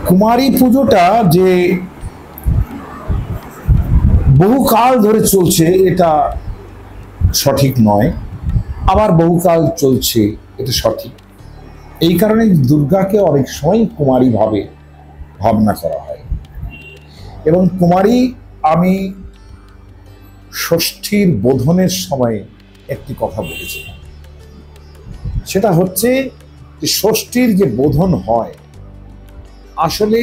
কুমারী পুজোটা যে বহুকাল ধরে চলছে এটা সঠিক নয়, আবার বহুকাল চলছে এটা সঠিক। এই কারণে দুর্গাকে অনেক সময় কুমারী ভাবে ভাবনা করা হয়। এবং কুমারী আমি ষষ্ঠীর বোধনের সময় একটি কথা বলেছিলাম, সেটা হচ্ছে যে ষষ্ঠীর যে বোধন হয় আসলে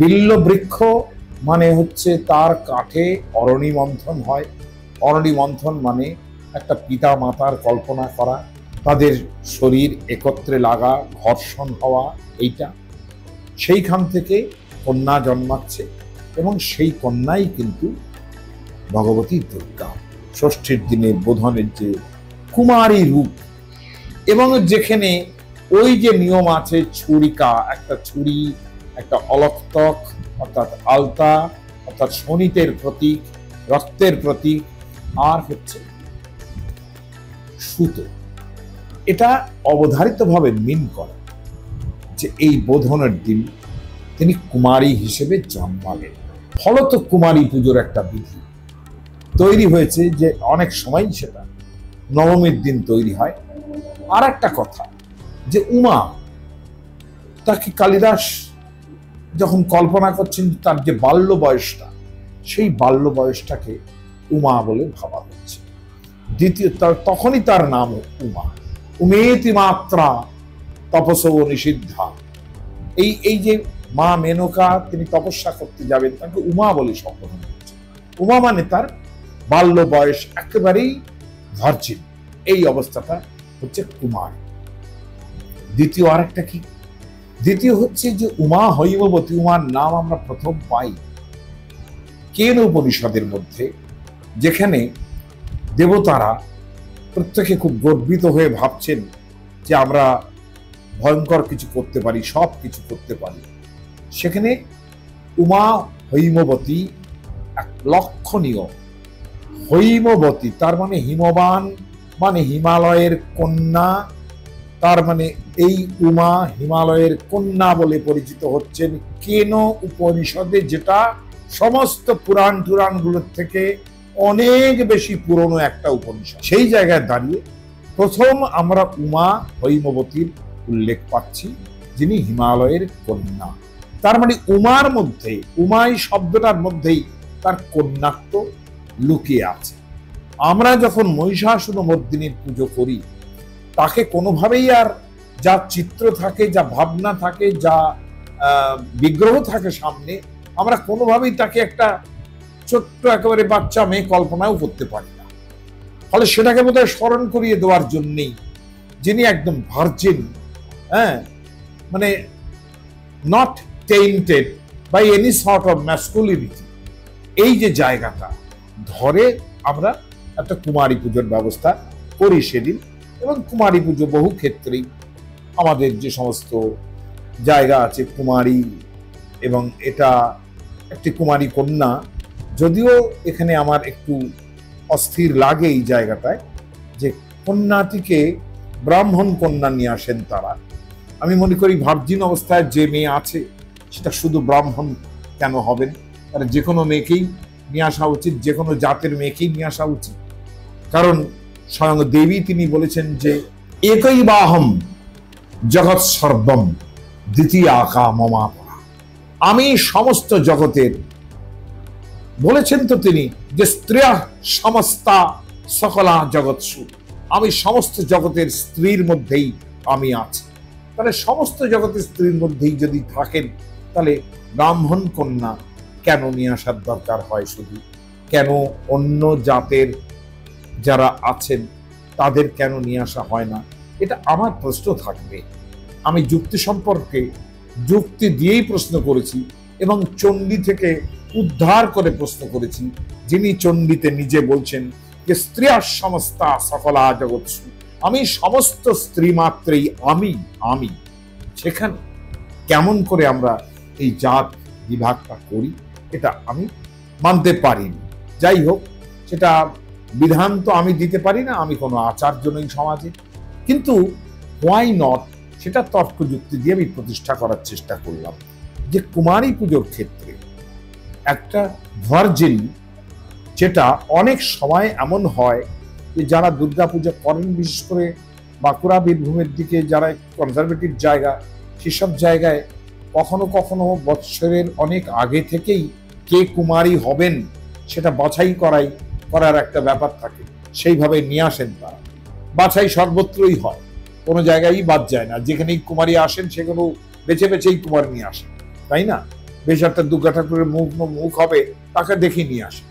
বিল্ল বৃক্ষ মানে হচ্ছে তার কাঠে অরণি মন্থন হয়। অরণি মন্থন মানে একটা পিতা মাতার কল্পনা করা, তাদের শরীর একত্রে লাগা, ঘর্ষণ হওয়া, এইটা সেইখান থেকে কন্যা জন্মাচ্ছে এবং সেই কন্যাই কিন্তু ভগবতী দুর্গা। ষষ্ঠীর দিনে বোধনের যে কুমারী রূপ, এবং যেখানে ওই যে নিয়ম আছে ছুরিকা, একটা ছুরি, একটা অলক্তক অর্থাৎ আলতা অর্থাৎ শোণিতের প্রতীক, রক্তের প্রতীক, আর হচ্ছে সুতো, এটা অবধারিতভাবে মিন করে যে এই বোধনের দিন তিনি কুমারী হিসেবে জন্মালেন। ফলত কুমারী পুজোর একটা বিধি তৈরি হয়েছে যে অনেক সময় সেটা নবমীর দিন তৈরি হয়। আর একটা কথা যে উমা, তাকে কালিদাস যখন কল্পনা করছেন তার যে বাল্য বয়সটা, সেই বাল্য বয়সটাকে উমা বলে ভাবা হচ্ছে। দ্বিতীয় তখনই তার নাম উমা। উমেতি মাত্রা তপসো নিষিদ্ধা। এই যে মা মেনকা তিনি তপস্যা করতে যাবেন, তাকে উমা বলে সম্বোধন করছে। উমা মানে তার বাল্য বয়স একেবারেই ভার্জিন, এই অবস্থাটা হচ্ছে কুমার। দ্বিতীয় আরেকটা কি, দ্বিতীয় হচ্ছে যে উমা হৈমবতী, উমার নাম আমরা প্রথম পাই কেন উপনিষদের মধ্যে, যেখানে দেবতারা প্রত্যেকে খুব গর্বিত হয়ে ভাবছেন যে আমরা ভয়ঙ্কর কিছু করতে পারি, সব কিছু করতে পারি। সেখানে উমা হৈমবতী এক লক্ষণীয়। হৈমবতী তার মানে হিমবান, মানে হিমালয়ের কন্যা। তার মানে এই উমা হিমালয়ের কন্যা বলে পরিচিত হচ্ছেন কেন উপনিষদে, যেটা সমস্ত পুরাণ টুরাণগুলোর থেকে অনেক বেশি পুরনো একটা উপনিষদ। সেই জায়গায় দাঁড়িয়ে প্রথম আমরা উমা হৈমবতীর উল্লেখ পাচ্ছি, যিনি হিমালয়ের কন্যা। তার মানে উমার মধ্যে, উমাই শব্দটার মধ্যেই তার কন্যাত্ব লুকিয়ে আছে। আমরা যখন মহিষাসুরমর্দিনীর পুজো করি, তাকে কোনোভাবেই আর যা চিত্র থাকে, যা ভাবনা থাকে, যা বিগ্রহ থাকে সামনে, আমরা কোনোভাবেই তাকে একটা ছোট্ট একেবারে বাচ্চা মেয়ে কল্পনাও করতে পারি না। ফলে সেটাকে বোধহয় স্মরণ করিয়ে দেওয়ার জন্যেই, যিনি একদম ভার্জিন, মানে not tainted by any sort of masculinity, এই যে জায়গাটা ধরে আমরা একটা কুমারী পুজোর ব্যবস্থা করি সেদিন। এবং কুমারী পুজো বহু ক্ষেত্রেই আমাদের যে সমস্ত জায়গা আছে কুমারী, এবং এটা একটি কুমারী কন্যা, যদিও এখানে আমার একটু অস্থির লাগে এই জায়গাটায় যে কন্যাটিকে ব্রাহ্মণ কন্যা নিয়ে আসেন তারা। আমি মনে করি ভার্জিন অবস্থায় যে মেয়ে আছে সেটা শুধু ব্রাহ্মণ কেন হবেন, তার যে কোনো মেয়েকেই নিয়ে আসা উচিত, যে কোনো জাতের মেয়েকেই নিয়ে আসা উচিত। কারণ স্বয়ং দেবী তিনি বলেছেন যে একই বাহম জগৎ সর্বম দ্বিতীয় আকা মমাপা, আমি সমস্ত জগতের, বলেছেন তো তিনি যে স্ত্রিয়া সমস্তা সকলা জগৎসু, আমি সমস্ত জগতের স্ত্রীর মধ্যেই আমি আছি। তাহলে সমস্ত জগতের স্ত্রীর মধ্যেই যদি থাকেন, তাহলে ব্রাহ্মণ কন্যা কেন নিয়ে আসার দরকার হয়? শুধু কেন অন্য জাতের যারা আছেন তাদের কেন নিয়ে আসা হয় না? এটা আমার প্রশ্ন থাকবে। আমি যুক্তি সম্পর্কে যুক্তি দিয়েই প্রশ্ন করেছি, এবং চণ্ডী থেকে উদ্ধার করে প্রশ্ন করেছি, যিনি চণ্ডীতে নিজে বলছেন যে স্ত্রিয়া সমস্তা সকলা জগৎসু, আমি সমস্ত স্ত্রী মাত্রেই আমি আমি। সেখানে কেমন করে আমরা এই জাত বিভাগটা করি, এটা আমি মানতে পারিনি। যাই হোক, সেটা বিধান তো আমি দিতে পারি না, আমি কোনো আচার্য নই সমাজে, কিন্তু হোয়াই নট সেটা তর্ক যুক্তি দিয়ে আমি প্রতিষ্ঠা করার চেষ্টা করলাম। যে কুমারী পুজোর ক্ষেত্রে একটা ভার্জিন, যেটা অনেক সময় এমন হয় যে যারা দুর্গাপূজা করেন, বিশেষ করে বাঁকুড়া বীরভূমের দিকে যারা কনজারভেটিভ জায়গা, সেসব জায়গায় কখনো কখনো বৎসরের অনেক আগে থেকেই কে কুমারী হবেন সেটা বাছাই করার একটা ব্যাপার থাকে, সেইভাবে নিয়ে আসেন তারা। বাছাই সর্বত্রই হয়, কোনো জায়গায়ই বাদ যায় না, যেখানেই কুমারী আসেন সেগুলো বেছে বেছেই কুমার নিয়ে আসেন, তাই না? বেশ একটা দুর্গা ঠাকুরের মুখ হবে, তাকে দেখে নিয়ে আসে।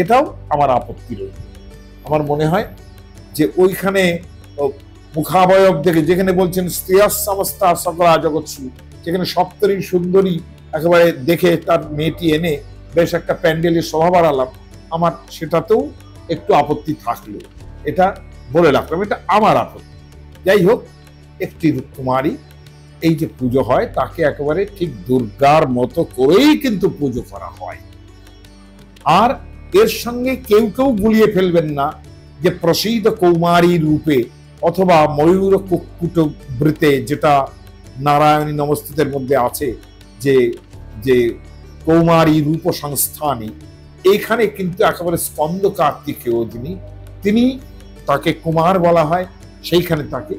এটাও আমার আপত্তি রয়েছে। আমার মনে হয় যে ওইখানে মুখাবয়ব দেখে, যেখানে বলছেন স্ত্রিয়াস সমস্তা সকলা জগৎসু, যেখানে সপ্তরী সুন্দরী একেবারে দেখে তার মেয়েটি এনে বেশ একটা প্যান্ডেলের শোভা বাড়ালাম, আমার সেটাতেও একটু আপত্তি থাকলো। এটা বলে রাখলাম, এটা আমার আপত্তি। যাই হোক, একটি কুমারী এই যে পুজো হয় তাকে একেবারে ঠিক দুর্গার মতো করেই কিন্তু পুজো করা হয়। আর এর সঙ্গে কেউ কেউ গুলিয়ে ফেলবেন না যে প্রসিদ্ধ কৌমারী রূপে অথবা ময়ূর কুক্কুট বৃতে, যেটা নারায়ণী নমস্তুতের মধ্যে আছে, যে যে কৌমারী রূপ সংস্থানে, এইখানে কিন্তু একেবারে স্কন্দ কার্তিকেয় তিনি তাকে কুমার বলা হয়, সেইখানে তাকে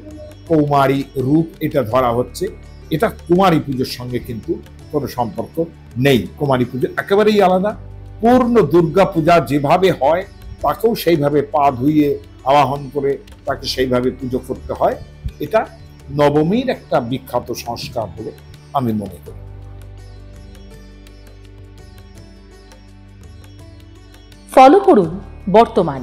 কৌমারী রূপ এটা ধরা হচ্ছে। এটা কুমারী পুজোর সঙ্গে কিন্তু কোনো সম্পর্ক নেই। কুমারী পুজো একেবারেই আলাদা। পূর্ণ দুর্গা পূজা যেভাবে হয় তাকেও সেইভাবে পা ধুইয়ে আবাহন করে তাকে সেইভাবে পুজো করতে হয়। এটা নবমীর একটা বিখ্যাত সংস্কার বলে আমি মনে করি। ফলো করুন বর্তমান।